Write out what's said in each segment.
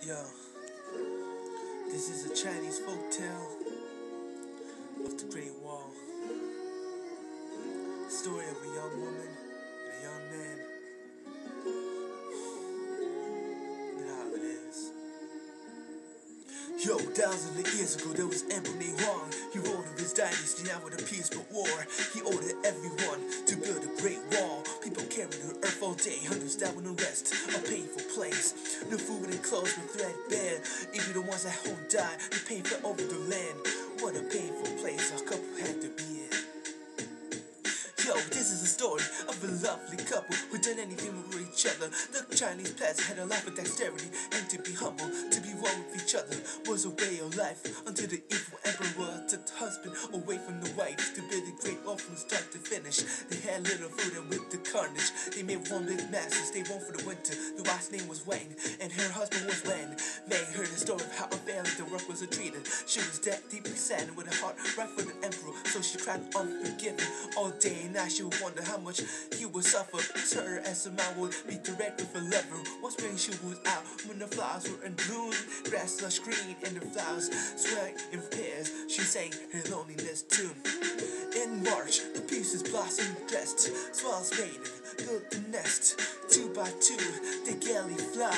Yo, this is a Chinese folktale of the Great Wall. Story of a young woman and a young man, and how it is. Yo, thousands of years ago there was Emperor named Huang. He ruled of his dynasty now with a peaceful war. He ordered everyone to build a great wall. People carried the earth all day, hundreds that wouldn't rest. A painful place. No food and clothes were threadbare. Even the ones at home died, the pain fell over the land. What a painful place a couple had to be in. Yo, this is a story of a lovely couple who did anything for each other. The Chinese peasant had a life of dexterity, and to be humble, to be one with each other was a way of life. Until the evil emperor took the husband away from the wife to build a great wall from start to finish. They had little food and with the carnage, they made one big mess and stayed warm for the winter. The wife's name was Wang, and her husband was Wen. Meng heard the story of how unfairly the work was treated. She was that deeply sad and with a heart right for the emperor, so she cried unforgiven all day and night. She would wonder how much he would suffer. To her as a man would be direct with a lover. One spring she was out when the flowers were in bloom. Grass lush green and the flowers swaying in pairs. She sang her loneliness too. In March, the pieces blossomed dressed. Swallows maiden built the nest. 2 by 2, they gaily fly,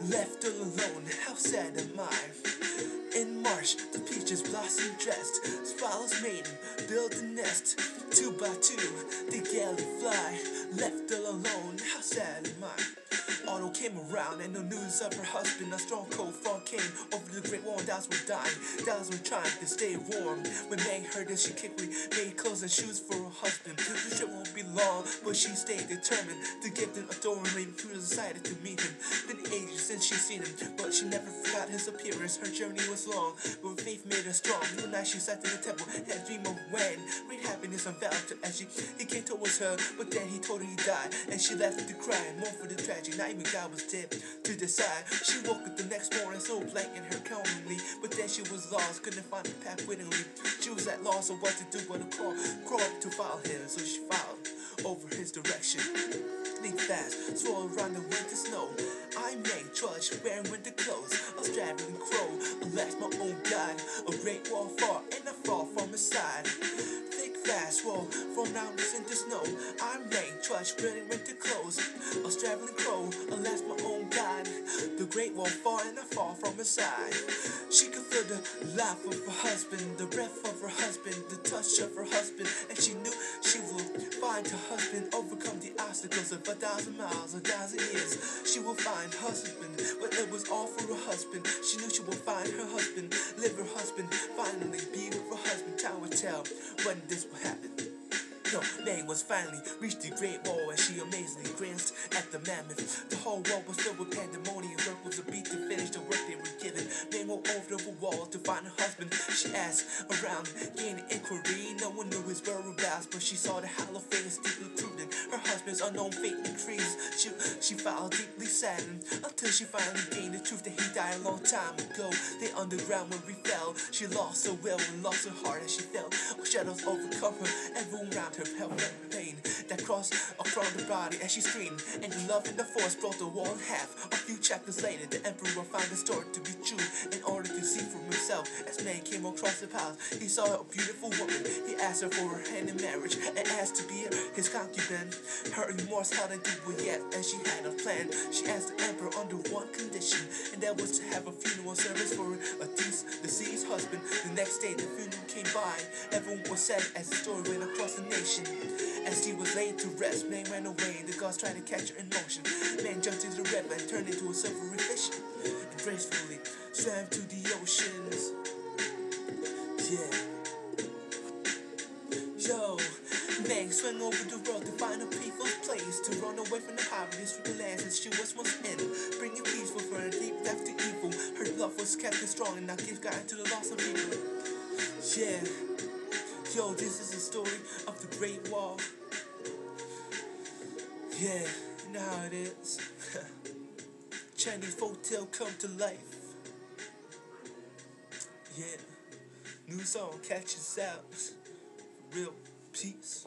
left all alone. How sad am I? In March, the peaches blossom dressed. Swallows maiden build a nest. 2 by 2, they gaily fly, left all alone. How sad am I? Autumn came around and the news of her husband. A strong cold front came over the great wall and thousands were dying. Thousands were trying to stay warm. When Meng heard this, she quickly made clothes and shoes for her husband. The trip won't be long, but she stayed determined to give them a door and leave. She decided to meet him. Been ages since she'd seen him, but she never forgot his appearance. Her journey was long, but faith made her strong. One night she sat in the temple, had a dream of when great happiness unveiled her as he came towards her, but then he told her he died, and she left to cry, more for the tragedy. Not even God was dead to decide. She woke up the next morning so blank in her calmly, but then she was lost, couldn't find the path wittingly. She was at loss of what to do but to crawl to follow him, so she followed over his direction. Think fast, swirl around the winter snow. I make trudge, wearing winter clothes. A straggling crow, alas my own God. A great wall far, and I fall from his side. Think fast, swirl from mountains into snow. I make trudge, wearing winter clothes. A straggling crow, alas my own God. The great wall far, and I fall from his side. She could feel the laugh of her husband, the breath of her husband, the touch of her husband, and she knew she would find her husband, overcome the obstacles of 1,000 miles, 1,000 years. She will find her husband, but it was all for her husband. She knew she would find her husband, live her husband, finally be with her husband. Time would tell when this will happen. No, Meng was finally reached the great wall, and she amazingly glanced at the mammoth. The whole wall was filled with pandemonium. Work was a beat to finish the work they were given. Meng walked over the wall to find her husband. She asked around, gaining inquiry. No one knew his whereabouts, but she saw the hollow face deeply prudent. Her husband's unknown fate increased. She followed deeply saddened until she finally gained the truth that he died a long time ago. They underground when we fell. She lost her will and lost her heart as she fell. Shadows overcome her, everyone around her felt pain that crossed across the body as she screamed. And the love in the force broke the wall in half. A few chapters later, the emperor found the story to be true. In order to see for himself, as Meng came across the palace, he saw a beautiful woman. He asked her for her hand in marriage and asked to be his concubine. Her remorse held her to it yet, and she had a plan. She asked the emperor under one condition, and that was to have a funeral service for a deceased husband. The next day, the funeral came by. Everyone was sad as the story went across the nation. As she was laid to rest, Meng ran away. The gods tried to catch her in motion. Meng jumped into the river and turned into a silvery fish, and gracefully swam to the oceans. Yeah. Yo, Meng swam over the world to find a peaceful place, to run away from the poverty-stricken lands that she was once in, bringing peace for her deep death to evil. Her love was kept strong, and now gives guide to the loss of people. Yeah. Yo, this is the story of the Great Wall. Yeah, you know how it is. Chinese folktale come to life. Yeah, new song, catch us out. Real peace.